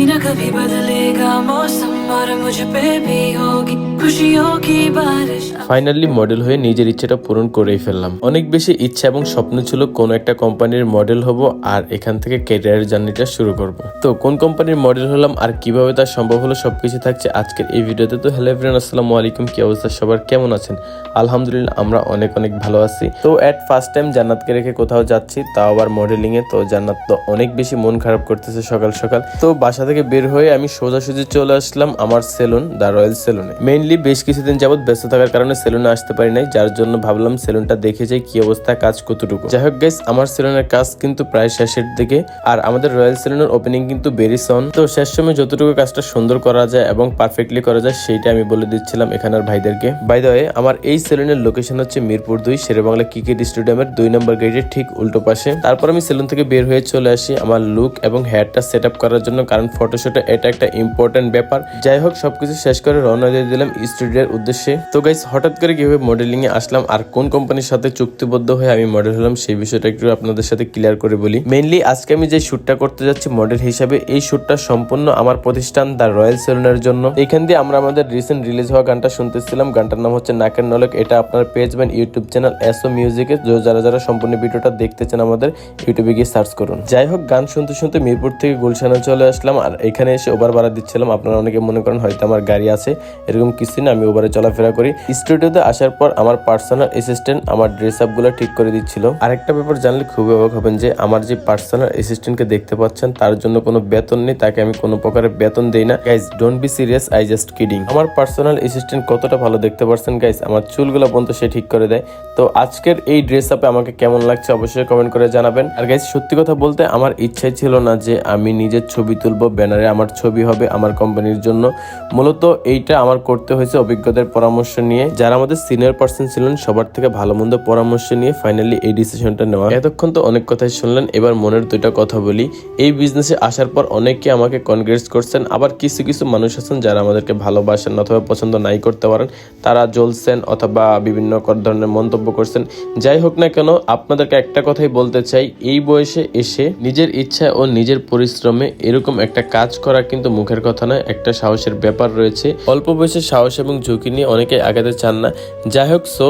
कभी ना कभी बदलेगा मौसम और मुझ पे भी होगी खुशियों की बारिश। ফাইনালি মডেল হয়ে নিজের ইচ্ছাটা পূরণ করেই ফেললাম। অনেক বেশি ইচ্ছা এবং স্বপ্ন ছিল কোন একটা কোম্পানির মডেল হব আর এখান থেকে ক্যারিয়ার জার্নিটা শুরু করব। তো কোন কোম্পানির মডেল হলাম আর কিভাবে তা সম্ভব হলো সবকিছু থাকছে আজকের এই ভিডিওতে। তো হ্যালো এভরিওয়ান, আসসালামু আলাইকুম, কি অবস্থা সবার, কেমন আছেন? আলহামদুলিল্লাহ আমরা অনেক অনেক ভালো আছি। তো এট ফার্স্ট টাইম জান্নাতকে রেখে কোথাও যাচ্ছি, তাও আবার মডেলিং এ। তো জান্নাত তো অনেক বেশি মন খারাপ করতেছে সকাল সকাল। তো বাসা থেকে বের হয়ে আমি সোজাসুজি চলে আসলাম আমার সেলুন দ্য রয়্যাল সেলুনে। মেইনলি বেশ কিছুদিন যাবত ব্যস্ত থাকার কারণে সেলুনে আসতে পারি নাই, যার জন্য ভাবলাম সেলুনটা দেখে যাই কি অবস্থা, কাজ কতটুকু। যাই হোক গাইস, আমার সেলুনের কাজ কিন্তু প্রায় শেষের দিকে আর আমাদের রয়্যাল সেলুনের ওপেনিং কিন্তু ভেরি সন। তো শেষ সময় যতটুকু কাজটা সুন্দর করা যায় এবং পারফেক্টলি করা যায় সেইটা আমি বলে দিচ্ছিলাম এখানের ভাইদেরকে। বাই দ্য ওয়ে, আমার এই সেলুনের লোকেশন হচ্ছে মিরপুর 2 শেরেবাংলা ক্রিকেট স্টেডিয়ামের 2 নম্বর গেটের ঠিক উল্টো পাশে। তারপর আমি সেলুন থেকে বের হয়ে চলে আসি আমার লুক এবং হেয়ারটা সেট আপ করার জন্য, কারণ ফটোশুটে এটা একটা ইম্পর্টেন্ট ব্যাপার। যাই হোক, সবকিছু শেষ করে রওনা দিয়ে দিলাম স্টুডিওর উদ্দেশ্যে। তো গাইস, হঠাৎ করে কিভাবে মডেলিং এ আসলাম আর কোন কোম্পানির সাথে চুক্তিবদ্ধ হয়ে আমি মডেল হলাম সেই বিষয়টা একটু আপনাদের সাথে ক্লিয়ার করে বলি। মেইনলি আজকে আমি যে শুটটা করতে যাচ্ছি মডেল হিসাবে, এই শুটটা সম্পূর্ণ আমার প্রতিষ্ঠান দ্য রয়্যাল সেলুনের জন্য। এখান দিয়ে আমরা আমাদের রিসেন্ট রিলিজ হওয়া গানটা শুনতেছিলাম। গানটার নাম হচ্ছে নাকের নলক। এটা আপনার পেজ বা ইউটিউব চ্যানেল এসও মিউজিকে, যারা যারা সম্পূর্ণ ভিডিওটা দেখতে চান আমাদের ইউটিউবে গিয়ে সার্চ করুন। যাই হোক, গান শুনতে শুনতে মিরপুর থেকে গুলশানে চলে আসলাম আর এখানে এসে ওভার ভাড়া দিচ্ছিলাম। আপনারা অনেকে মনে করেন হয়তো আমার গাড়ি আছে, এরকম কিছু না, আমি ওভারে চলাফেরা করি। স্টুডিওতে আসার পর আমার পার্সোনাল অ্যাসিস্ট্যান্ট আমার ড্রেস আপ গুলো ঠিক করে দিচ্ছিল। আরেকটা ব্যাপার জানলে খুবই অবাক হবেন যে আমার যে পার্সোনাল অ্যাসিস্ট্যান্টকে দেখতে পাচ্ছেন তার জন্য কোনো বেতন নেই, তাকে আমি কোনো প্রকারের বেতন দেই না। Guys, don't be serious, I just kidding. আমার পার্সোনাল অ্যাসিস্ট্যান্ট কতটা ভালো দেখতে পাচ্ছেন গাইজ, আমার চুলগুলো পর্যন্ত সে ঠিক করে দেয়। তো আজকের এই ড্রেস আপে আমাকে কেমন লাগছে অবশ্যই কমেন্ট করে জানাবেন। আর গাইজ, সত্যি কথা বলতে আমার ইচ্ছাই ছিল না যে আমি নিজের ছবি তুলবো, ব্যানারে আমার ছবি হবে আমার কোম্পানির জন্য। মূলত এইটা আমার করতে হয়েছে অভিজ্ঞতার পরামর্শ নিয়ে, যারা আমাদের সিনিয়র পার্সন ছিলেন সবার থেকে ভালো মন্দ পরামর্শ নিয়ে ফাইনালি এই ডিসিশনটা নেওয়া। এতক্ষণ তো অনেক কথাই শুনলেন, এবার মনের দুইটা কথা বলি। এই বিজনেসে আসার পর অনেকে আমাকে কনগ্রেটস করছেন, আবার কিছু কিছু মানুষ আছেন যারা আমাদেরকে ভালোবাসেন অথবা পছন্দ নাই করতে পারেন, তারা জ্বলছেন অথবা বিভিন্ন ধরনের মন্তব্য করছেন। যাই হোক না কেন, আপনাদেরকে একটা কথাই বলতে চাই, এই বয়সে এসে নিজের ইচ্ছা ও নিজের পরিশ্রমে এরকম একটা কাজ করা কিন্তু মুখের কথা নয়, একটা সাহসের ব্যাপার রয়েছে। অল্প বয়সে সাহস এবং ঝুঁকি নিয়ে অনেকে আগাতে চান না। যাই হোক, সো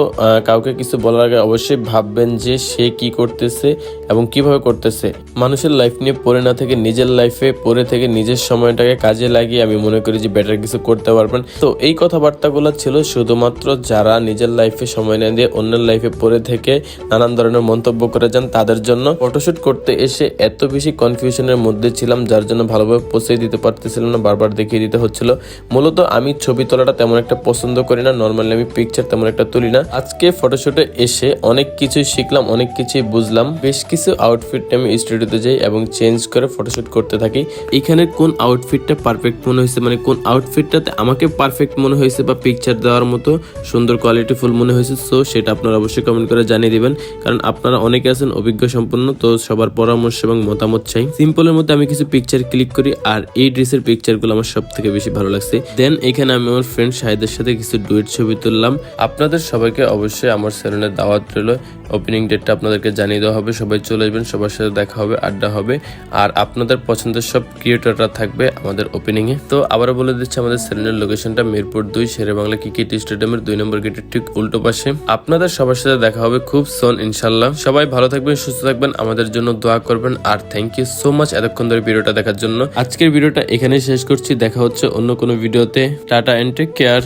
কাউকে কিছু বলার আগে অবশ্যই ভাববেন যে সে কি করতেছে এবং কিভাবে করতেছে। মানুষের লাইফ নিয়ে পড়ে না থেকে নিজের লাইফে পড়ে থেকে নিজের সময়টাকে কাজে লাগিয়ে আমি মনে করি যে বেটার কিছু করতে পারবেন। তো এই কথাবার্তাগুলো ছিল শুধুমাত্র যারা নিজের লাইফে সময় না দিয়ে অন্যের লাইফে পড়ে থেকে নানান ধরনের মন্তব্য করে যান তাদের জন্য। ফটোশুট করতে এসে এত বেশি কনফিউশনের মধ্যে ছিলাম, যার জন্য ভালোভাবে পৌঁছে দিতে পারতেছিলাম না, বারবার দেখিয়ে দিতে হচ্ছিল। মূলত আমি ছবি তোলাটা তেমন একটা পছন্দ করি না, নর্মালি আমি পিকচার তেমন একটা তুলি না। আজকে ফটোশুটে এসে অনেক কিছুই শিখলাম, অনেক কিছুই বুঝলাম। বেশ কিছু আউটফিট আমি স্টুডিওতে যাই এবং চেঞ্জ করে ফটোশুট করতে থাকি। এখানে কোন আউটফিটটা পারফেক্ট মনে হয়েছে, মানে কোন আউটফিটটাতে আমাকে পারফেক্ট মনে হয়েছে বা পিকচার দেওয়ার মতো সুন্দর কোয়ালিটিফুল মনে হয়েছে, সো সেটা আপনারা অবশ্যই কমেন্ট করে জানিয়ে দিবেন, কারণ আপনারা অনেকে আছেন অভিজ্ঞ সম্পন্ন, তো সবার পরামর্শ এবং মতামত চাই। সিম্পলের মধ্যে আমি কিছু পিকচার ক্লিক করি আর এই ড্রেসের পিকচারগুলো আমার সব থেকে বেশি ভালো লাগছে। দেন এখানে আমি আমার ফ্রেন্ড শাহিদের সাথে কিছু ডুয়েট ছবি তুললাম। আপনাদের সবাইকে অবশ্যই আমার সেলুনের দাওয়াত রইল, ওপেনিং ডেটটা আপনাদেরকে জানিয়ে দেওয়া হবে, সবাই চলে আসবেন, সবার সাথে দেখা হবে, আড্ডা হবে আর আপনাদের পছন্দের সব ক্রিয়েটররা থাকবে আমাদের ওপেনিং এ। তো আবারও বলে দিচ্ছি, আমাদের সেলুনের লোকেশনটা মিরপুর 2 শেরেবাংলা ক্রিকেট স্টেডিয়ামের 2 নম্বর গেটের ঠিক উল্টো পাশে। আপনাদের সবার সাথে দেখা হবে খুব সুন ইনশাল্লাহ। সবাই ভালো থাকবেন, সুস্থ থাকবেন, আমাদের জন্য দোয়া করবেন আর থ্যাংক ইউ সো মাচ এতক্ষণ ধরে ভিডিওটা দেখার জন্য। আজকের ভিডিওটা এখানেই শেষ করছি, দেখা হচ্ছে অন্য কোনো ভিডিওতে। Tata and take care.